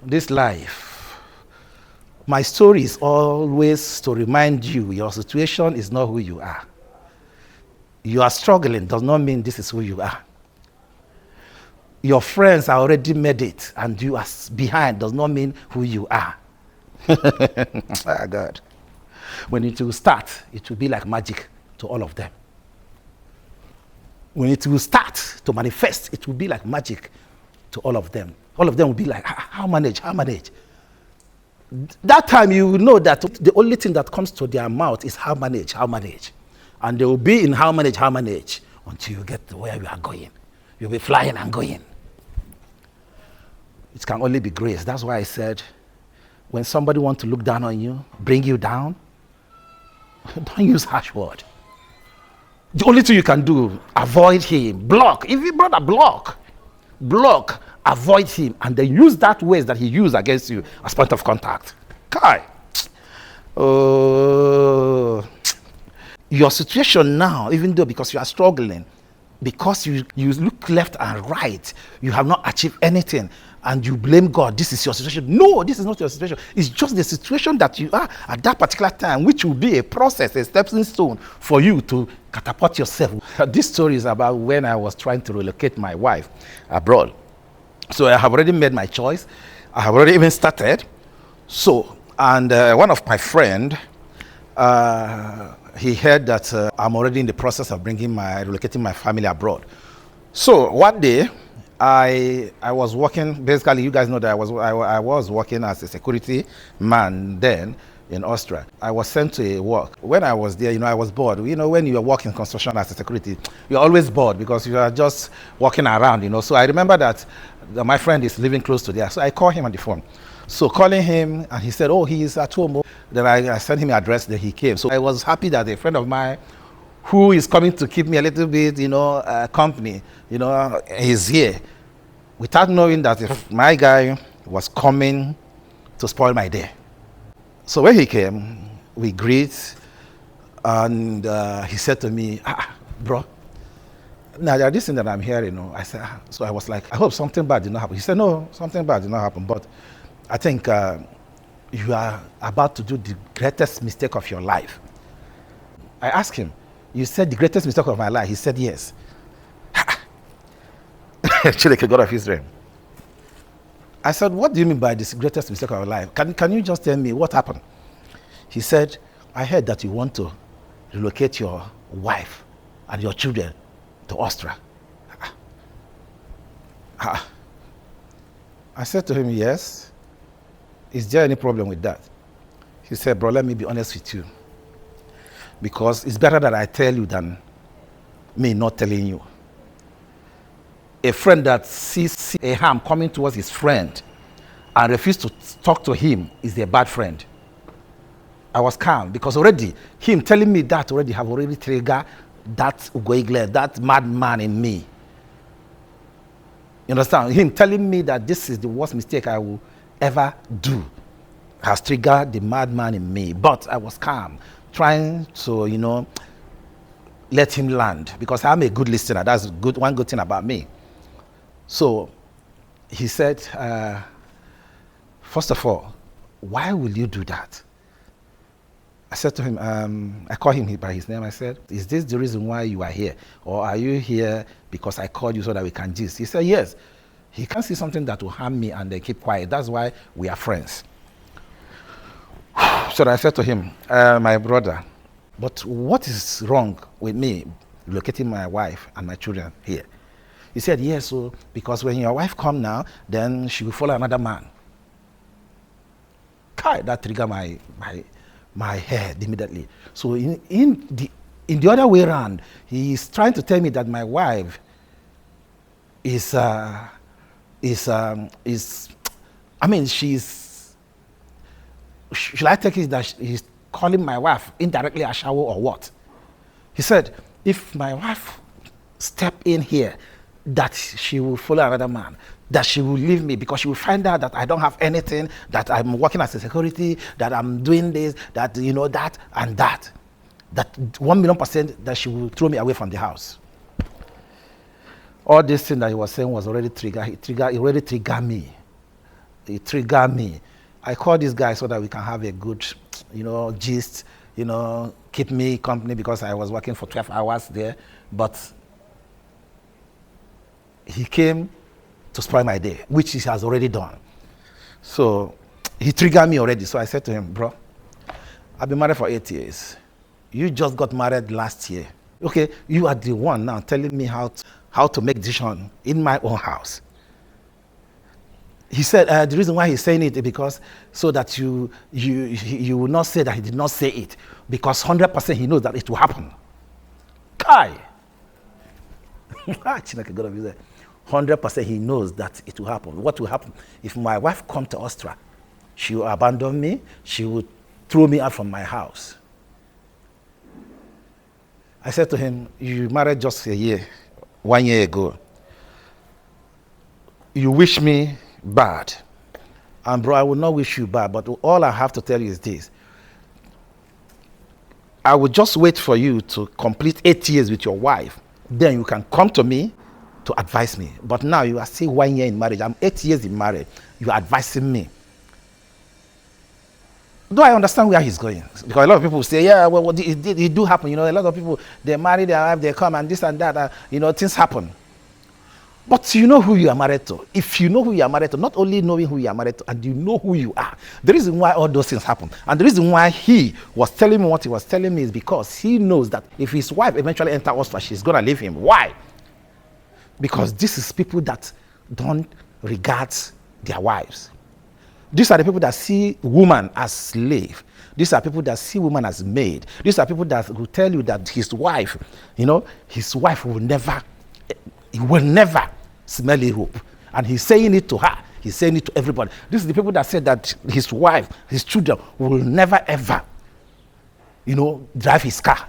this life, my story is always to remind you your situation is not who you are. You are struggling does not mean this is who you are. Your friends are already made it and you are behind does not mean who you are. Oh God. When it will start, it will be like magic to all of them. When it will start to manifest, it will be like magic to all of them. All of them will be like, how manage? That time you will know that the only thing that comes to their mouth is how manage. And they will be in how manage until you get to where you are going. You'll be flying and going. It can only be grace. That's why I said, when somebody wants to look down on you, bring you down, don't use harsh word. The only thing you can do, avoid him, block. If your brother block, avoid him, and then use that ways that he used against you as point of contact. Kai. Your situation now, even though because you are struggling, because you look left and right, you have not achieved anything, and you blame God, this is your situation. No, this is not your situation. It's just the situation that you are at that particular time, which will be a process, a stepping stone for you to catapult yourself. This story is about when I was trying to relocate my wife abroad. So I have already made my choice. I have already even started. So, and one of my friend, he heard that I'm already in the process of relocating my family abroad. So one day, I was working, basically you guys know that I was working as a security man then in Austria. I was sent to a work. When I was there, I was bored. When you are working construction as a security, you're always bored because you are just walking around, So I remember that my friend is living close to there. So I called him on the phone. So calling him, and he said, oh, he is at home. Then I sent him an address that he came. So I was happy that a friend of mine who is coming to keep me a little bit, company, is here. Without knowing that if my guy was coming to spoil my day. So when he came, we greet, and he said to me, bro, now there's this thing that I'm hearing. I said, so I was like, I hope something bad did not happen. He said, no, something bad did not happen, but I think you are about to do the greatest mistake of your life. I asked him, you said the greatest mistake of my life? He said, yes. Chileke, God of Israel. I said, what do you mean by this greatest mistake of your life? Can you just tell me what happened? He said, I heard that you want to relocate your wife and your children to Austria. I said to him, yes. Is there any problem with that? He said, bro, let me be honest with you. Because it's better that I tell you than me not telling you. A friend that sees a harm coming towards his friend and refuses to talk to him is a bad friend. I was calm because already him telling me that already have already triggered that ugoigle, that madman in me. You understand? Him telling me that this is the worst mistake I will ever do has triggered the madman in me. But I was calm, trying to, let him land because I'm a good listener. That's one good thing about me. So he said, first of all, why will you do that? I said to him, I called him by his name. I said, is this the reason why you are here? Or are you here because I called you so that we can gist? He said, yes. He can't see something that will harm me and they keep quiet. That's why we are friends. So I said to him, my brother, but what is wrong with me relocating my wife and my children here? He said, yes, so because when your wife come now, then she will follow another man. That triggered my head immediately. So in the other way around, he is trying to tell me that my wife she's, should I take it that he's calling my wife indirectly a shower or what? He said, if my wife step in here, that she will follow another man, that she will leave me because she will find out that I don't have anything, that I'm working as a security, that I'm doing this, that that and that 1,000,000% that she will throw me away from the house. All this thing that he was saying was already triggered. It already triggered me. It triggered me. I called this guy so that we can have a good, gist, keep me company because I was working for 12 hours there. But he came to spoil my day, which he has already done. So he triggered me already. So I said to him, bro, I've been married for 8 years. You just got married last year. Okay, you are the one now telling me how to make decision in my own house. He said the reason why he's saying it is because so that you will not say that he did not say it, because 100% he knows that it will happen. Kai. 100% he knows that it will happen. What will happen? If my wife comes to Austria, she will abandon me, she will throw me out from my house. I said to him, you married just 1 year ago. You wish me bad. And bro, I will not wish you bad, but all I have to tell you is this. I will just wait for you to complete 8 years with your wife. Then you can come to me to advise me. But now you are still 1 year in marriage. I'm 8 years in marriage. You are advising me. Though I understand where he's going, because a lot of people say, yeah, well, it do happen. A lot of people, they marry their wife, they come and this and that, things happen. But you know who you are married to. If you know who you are married to, not only knowing who you are married to, and you know who you are, the reason why all those things happen, and the reason why he was telling me what he was telling me is because he knows that if his wife eventually enters Austria, she's going to leave him. Why? Because this is people that don't regard their wives. These are the people that see woman as slave. These are people that see woman as maid. These are people that will tell you that his wife will never smell a hope. And he's saying it to her. He's saying it to everybody. This is the people that say that his wife, his children will never ever, drive his car.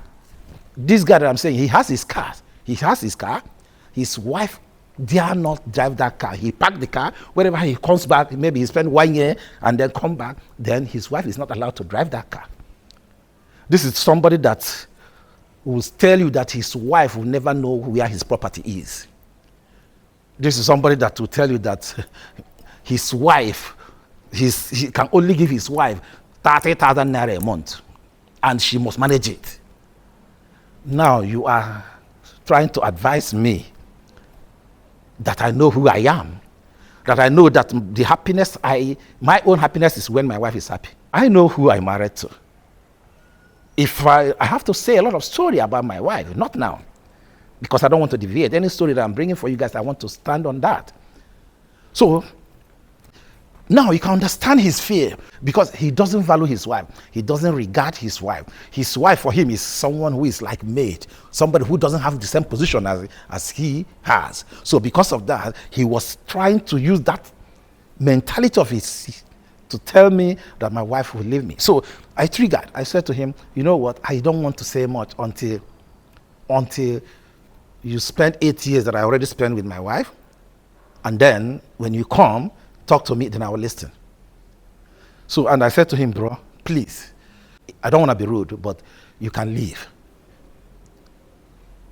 This guy that I'm saying, he has his car. He has his car. His wife dare not drive that car. He parked the car. Whenever he comes back, maybe he spent 1 year and then come back, then his wife is not allowed to drive that car. This is somebody that will tell you that his wife will never know where his property is. This is somebody that will tell you that his wife, he can only give his wife 30,000 naira a month and she must manage it. Now you are trying to advise me that I know who I am, that I know that the happiness, my own happiness is when my wife is happy. I know who I'm married to. If I have to say a lot of story about my wife, not now, because I don't want to deviate. Any story that I'm bringing for you guys, I want to stand on that. So now you can understand his fear, because he doesn't value his wife. He doesn't regard his wife. His wife for him is someone who is like maid, somebody who doesn't have the same position as he has. So because of that, he was trying to use that mentality of his to tell me that my wife will leave me. So I triggered. I said to him, you know what? I don't want to say much until you spend 8 years that I already spent with my wife. And then when you come, talk to me, then I will listen. So, and I said to him, bro, please, I don't want to be rude, but you can leave.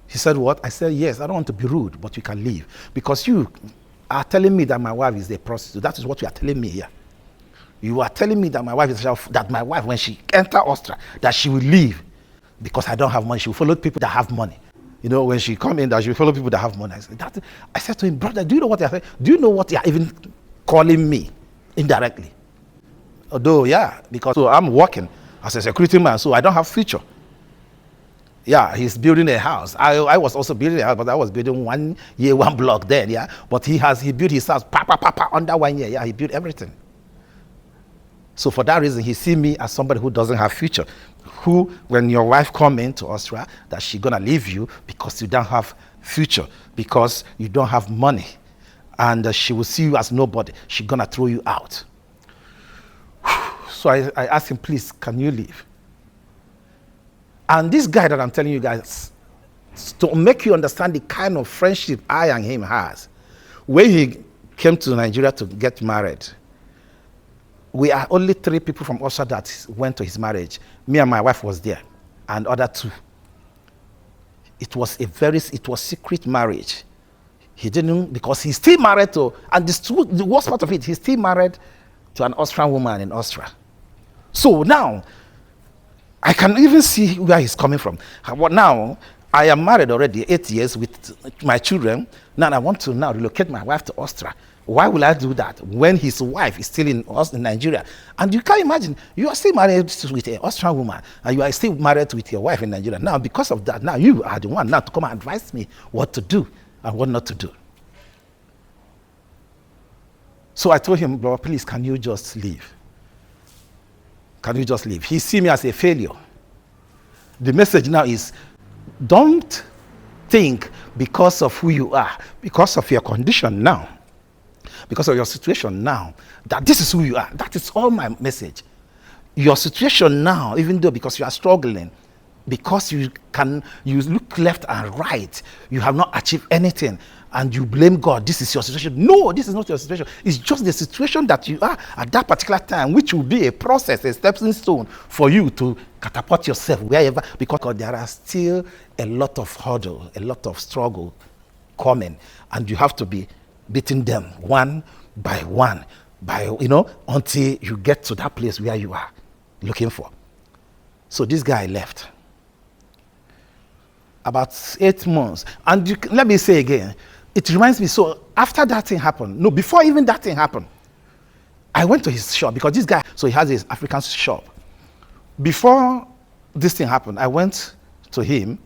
He said, what? I said, yes, I don't want to be rude, but you can leave. Because you are telling me that my wife is a prostitute. That is what you are telling me here. You are telling me that my wife, when she enters Austria, that she will leave because I don't have money. She will follow people that have money. When she come in, that she will follow people that have money. I said to him, brother, do you know what you're saying? Do you know what you're even calling me indirectly? Although, yeah, because I'm working as a security man, so I don't have future. Yeah, he's building a house. I was also building a house, but I was building 1 year, 1 block then, yeah. But he built his house, under 1 year, yeah, he built everything. So for that reason, he see me as somebody who doesn't have future. Who, when your wife come into Austria, that she's gonna leave you because you don't have future, because you don't have money, and she will see you as nobody. She's gonna throw you out. So I asked him, please, can you leave? And this guy that I'm telling you guys, to make you understand the kind of friendship I and him has, when he came to Nigeria to get married, we are only 3 people from Austria that went to his marriage. Me and my wife was there, and other 2. It was secret marriage. He didn't, because he's still married to, and the worst part of it, he's still married to an Austrian woman in Austria. So now, I can even see where he's coming from. Now, I am married already 8 years with my children. Now I want to now relocate my wife to Austria. Why will I do that when his wife is still in Nigeria? And you can imagine, you are still married with an Austrian woman, and you are still married with your wife in Nigeria. Now, because of that, now you are the one now to come and advise me what to do and what not to do. So I told him, bro, please, can you just leave? Can you just leave? He sees me as a failure. The message now is, don't think because of who you are, because of your condition now, because of your situation now, that this is who you are. That is all my message. Your situation now, even though because you are struggling, because you look left and right, you have not achieved anything, and you blame God, this is your situation. No, this is not your situation. It's just the situation that you are at that particular time, which will be a process, a stepping stone for you to catapult yourself wherever, because there are still a lot of hurdle, a lot of struggle coming, and you have to be beating them one by one, until you get to that place where you are looking for. So this guy left. About 8 months. And let me say again, it reminds me, so after that thing happened, no, before even that thing happened, I went to his shop, because this guy, so he has his African shop. Before this thing happened, I went to him.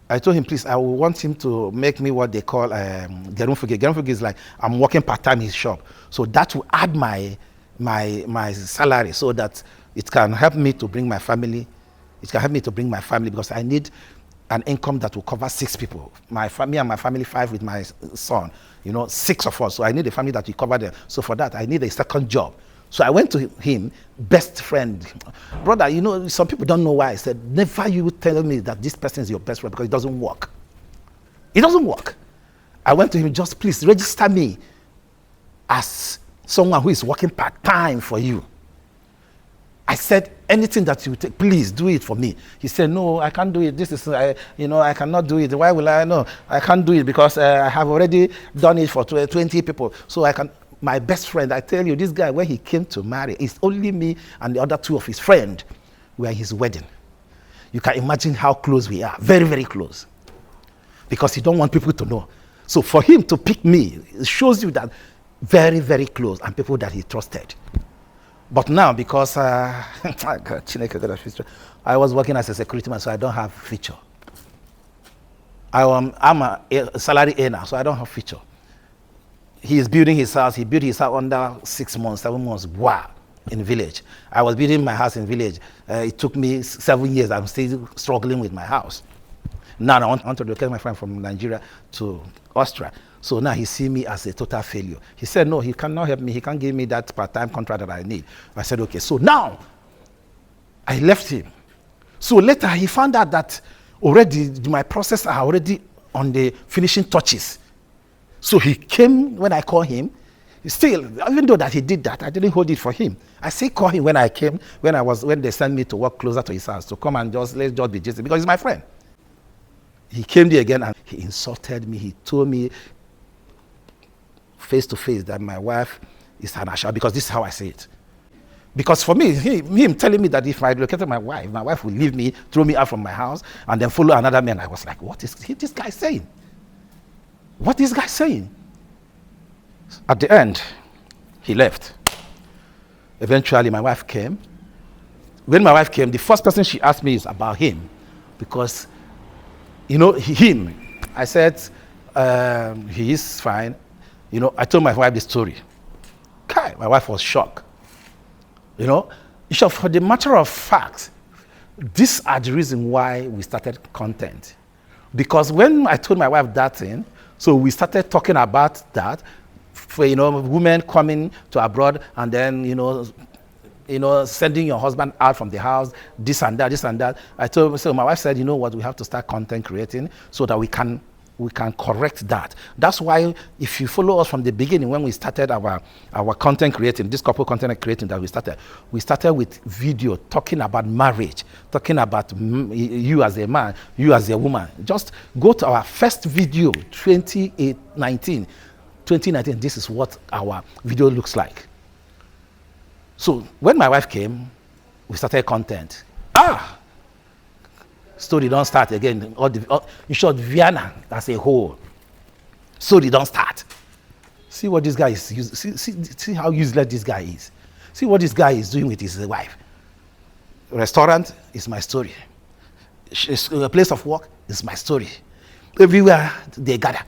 I told him, please, I want him to make me what they call gerunfuge. Gerunfuge is like, I'm working part-time in his shop. So that will add my salary, so that it can help me to bring my family. It can help me to bring my family, because I need an income that will cover 6 people. Me and my family 5 with my son, 6 of us. So I need a family that will cover them. So for that, I need a second job. So I went to him, best friend. Brother, some people don't know why. I said, never you tell me that this person is your best friend, because it doesn't work. It doesn't work. I went to him, just please register me as someone who is working part-time for you. I said, anything that you take, please do it for me. He said, no, I can't do it. This is, I cannot do it. Why will I? No, I can't do it, because I have already done it for 20 people. So I can. My best friend, I tell you, this guy, when he came to marry, it's only me and the other 2 of his friends were at his wedding. You can imagine how close we are. Very, very close. Because he don't want people to know. So for him to pick me, it shows you that very, very close, and people that he trusted. But now, because I was working as a security man, so I don't have future. I'm a salary earner, so I don't have future. He is building his house. He built his house under 6 months, 7 months. Wow, in village. I was building my house in village. It took me 7 years. I'm still struggling with my house. Now I want to relocate my friend from Nigeria to Austria. So now he sees me as a total failure. He said, no, he cannot help me. He can't give me that part-time contract that I need. I said, okay. So now I left him. So later he found out that already my process are already on the finishing touches. So he came when I called him. Still, even though that he did that, I didn't hold it for him. I still called him when I came, when they sent me to work closer to his house, to come and let's just be just, because he's my friend. He came there again and he insulted me. He told me face to face that my wife is an asha, because this is how I say it. Because for me, him telling me that if I relocated my wife will leave me, throw me out from my house, and then follow another man. I was like, what is this guy saying? What is this guy saying? At the end, he left. Eventually, my wife came. When my wife came, the first person she asked me is about him. Because, I said, he is fine. I told my wife the story. My wife was shocked. For the matter of fact, these are the reason why we started content. Because when I told my wife that thing, so we started talking about that, for women coming to abroad and then sending your husband out from the house, this and that. I told, so my wife said, what, we have to start content creating so that we can we can correct that. That's why if you follow us from the beginning, when we started our content creating, this couple content creating that we started with video talking about marriage, talking about you as a man, you as a woman. Just go to our first video, 2019, this is what our video looks like. So when my wife came, we started content. Story don't start again. In short, Vienna as a whole. Story don't start. See what this guy is. See how useless this guy is. See what this guy is doing with his wife. Restaurant is my story. A place of work is my story. Everywhere they gather,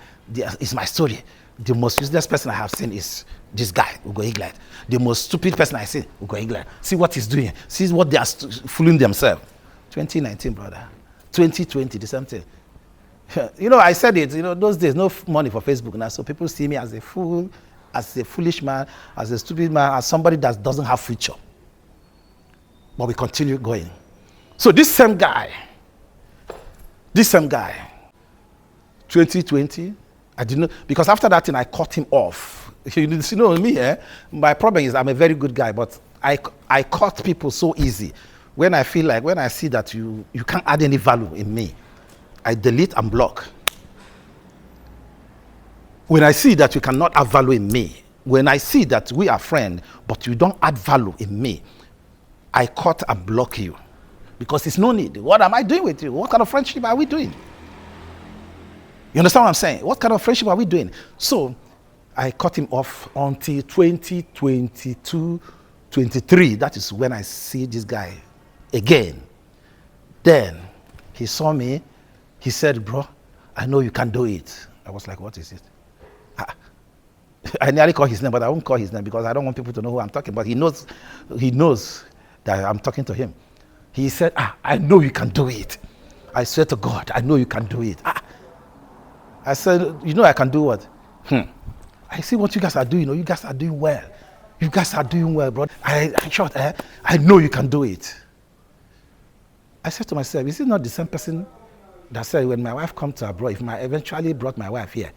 is my story. The most useless person I have seen is this guy, Ugo England. The most stupid person I see, Ugo England. See what he's doing. See what they are fooling themselves. 2019, brother. 2020, the same thing. I said it, those days, no money for Facebook now. So people see me as a fool, as a foolish man, as a stupid man, as somebody that doesn't have future. But we continue going. So this same guy, 2020, I didn't know, because after that thing, I cut him off. Me, my problem is I'm a very good guy, but I cut people so easy. When I see that you can't add any value in me, I delete and block. When I see that you cannot add value in me, when I see that we are friends, but you don't add value in me, I cut and block you. Because it's no need. What am I doing with you? What kind of friendship are we doing? You understand what I'm saying? What kind of friendship are we doing? So I cut him off until 2022, 23. That is when I see this guy again. Then he saw me. He said, bro, I know you can do it. I was like, what is it? I nearly call his name, but I won't call his name because I don't want people to know who I'm talking about. He knows that I'm talking to him. He said, I know you can do it. I swear to God, I know you can do it. I said, I can do what? I see what you guys are doing. You guys are doing well. You guys are doing well, bro. I know you can do it. I said to myself, is it not the same person that said when my wife comes to abroad, if I eventually brought my wife here,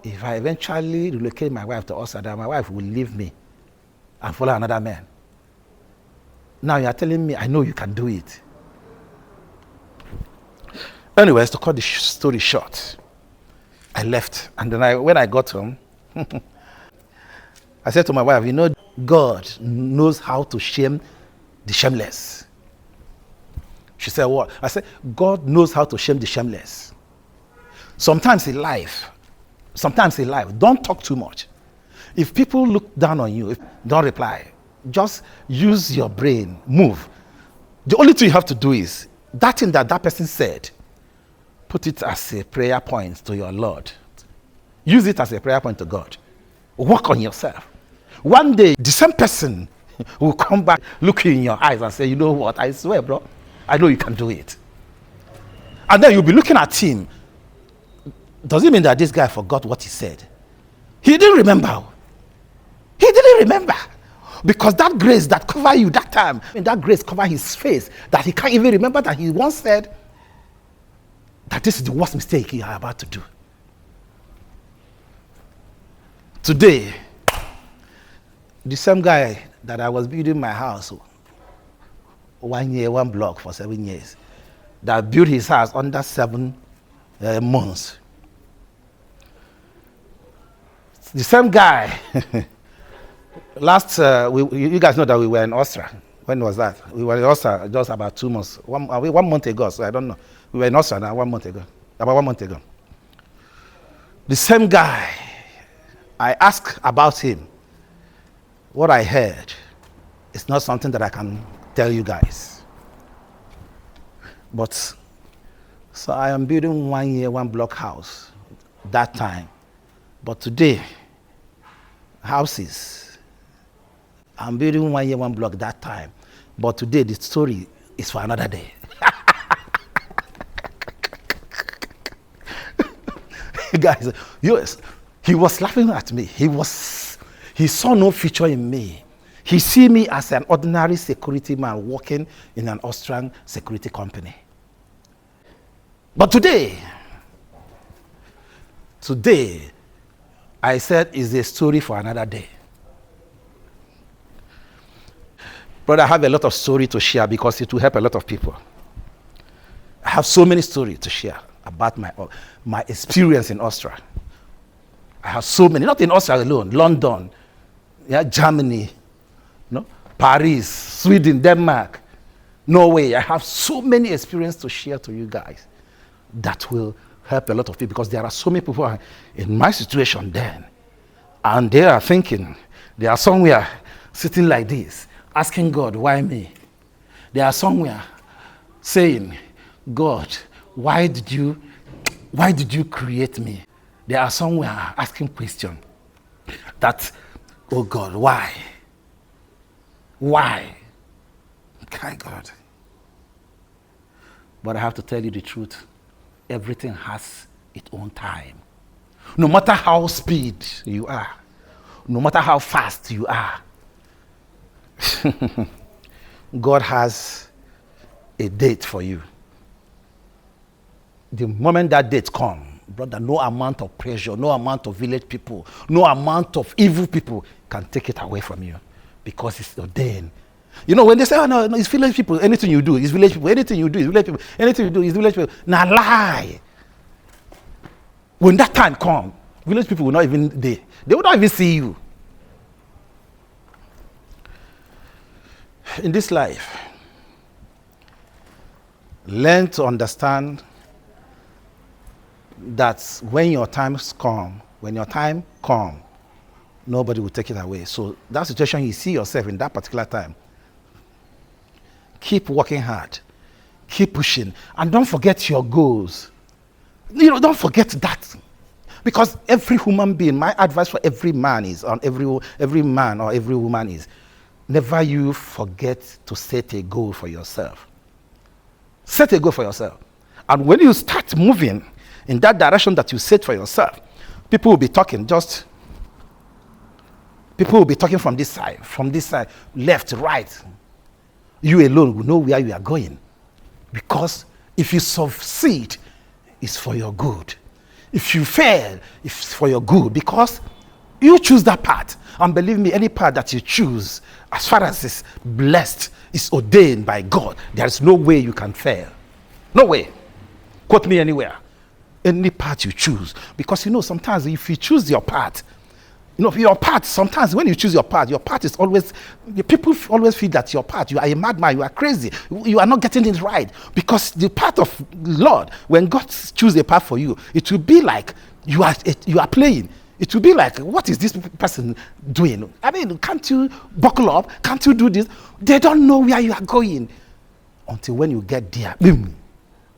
if I eventually relocate my wife to Austria, my wife will leave me and follow another man. Now you are telling me, I know you can do it. Anyways, to cut the story short, I left. And then when I got home, I said to my wife, God knows how to shame the shameless. She said, what? I said, God knows how to shame the shameless. Sometimes in life, don't talk too much. If people look down on you, don't reply. Just use your brain, move. The only thing you have to do is, that thing that person said, put it as a prayer point to your Lord. Use it as a prayer point to God. Work on yourself. One day, the same person will come back, look you in your eyes and say, you know what, I swear, bro, I know you can do it. And then you'll be looking at him. Does it mean that this guy forgot what he said? He didn't remember. He didn't remember. Because that grace that covered you that time, that grace covered his face, that he can't even remember that he once said that this is the worst mistake you are about to do. Today, the same guy that I was building my house 1 year, 1 block for 7 years, that built his house under 7 months. The same guy, you guys know that we were in Austria. When was that? We were in Austria just about 2 months, 1 month ago, so I don't know. We were in Austria now 1 month ago, about 1 month ago. The same guy, I asked about him. What I heard is not something that I can tell you guys. But, so I am building 1 year, 1 block house that time. But today, houses, I'm building 1 year, 1 block that time. But today, the story is for another day. Guys, yes, he was laughing at me. He saw no future in me. He see me as an ordinary security man working in an Austrian security company. But today, Today, I said, is a story for another day. Brother, I have a lot of story to share because it will help a lot of people. I have so many stories to share about my experience in Austria. I have so many, not in Austria alone, London, Germany, Paris, Sweden, Denmark, Norway. I have so many experiences to share to you guys that will help a lot of people, because there are so many people in my situation then, and they are thinking, they are somewhere sitting like this, asking God, why me? They are somewhere saying, God, why did you create me? They are somewhere asking questions that, oh God, why? Why? Okay, God. But I have to tell you the truth. Everything has its own time. No matter how speed you are, no matter how fast you are, God has a date for you. The moment that date comes, brother, no amount of pressure, no amount of village people, no amount of evil people can take it away from you, because it's ordained. When they say, oh, no, it's village people, anything you do is village people, anything you do is village people, anything you do is village people. Now lie. When that time comes, village people will not even, they will not even see you. In this life, learn to understand that when your time comes, nobody will take it away. So that situation, you see yourself in that particular time, keep working hard, keep pushing, and don't forget your goals. Don't forget that, because every human being, my advice for every man is, on every man or every woman is, never you forget to set a goal for yourself. Set a goal for yourself, and when you start moving in that direction that you set for yourself, people will be talking from this side, left, right. You alone will know where you are going. Because if you succeed, it's for your good. If you fail, it's for your good, because you choose that path. And believe me, any path that you choose, as far as it's blessed, is ordained by God, there is no way you can fail. No way. Quote me anywhere. Any path you choose. Because sometimes if you choose your path, your path, sometimes when you choose your path is always, people always feel that your path, you are a madman, you are crazy, you are not getting it right. Because the path of Lord, when God chooses a path for you, it will be like you are playing. It will be like, what is this person doing? I mean, can't you buckle up? Can't you do this? They don't know where you are going. Until when you get there, boom,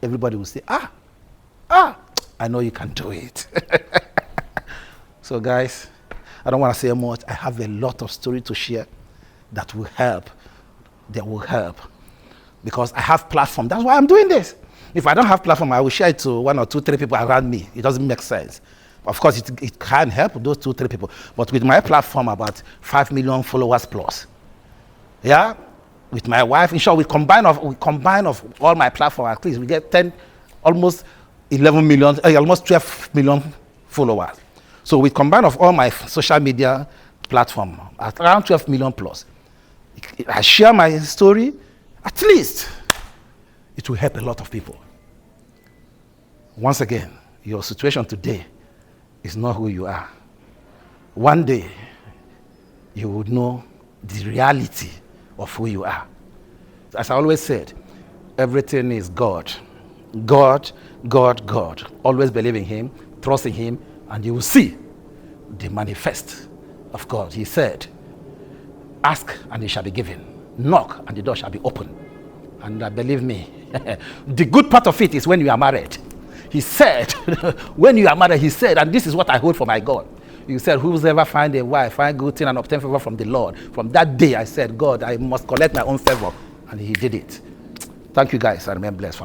everybody will say, I know you can do it. So guys, I don't want to say much. I have a lot of story to share that will help. Because I have platform. That's why I'm doing this. If I don't have platform, I will share it to 1 or 2, 3 people around me. It doesn't make sense. Of course, it can help those 2, 3 people. But with my platform, about 5 million followers plus. Yeah? With my wife, in short, we combine of all my platform, at least we get 10, almost 11 million, almost 12 million followers. So we combine of all my social media platform at around 12 million plus. I share my story, at least it will help a lot of people. Once again, your situation today is not who you are. One day, you would know the reality of who you are. As I always said, everything is God. God, God, God. Always believe in Him, trust in Him, and you will see the manifest of God. He said, ask and it shall be given. Knock and the door shall be opened. And believe me, the good part of it is when you are married. He said, when you are married, He said, and this is what I hold for my God. You said, whosoever find a wife, find good thing and obtain favor from the Lord. From that day, I said, God, I must collect my own favor. And He did it. Thank you guys. I remain blessed for now.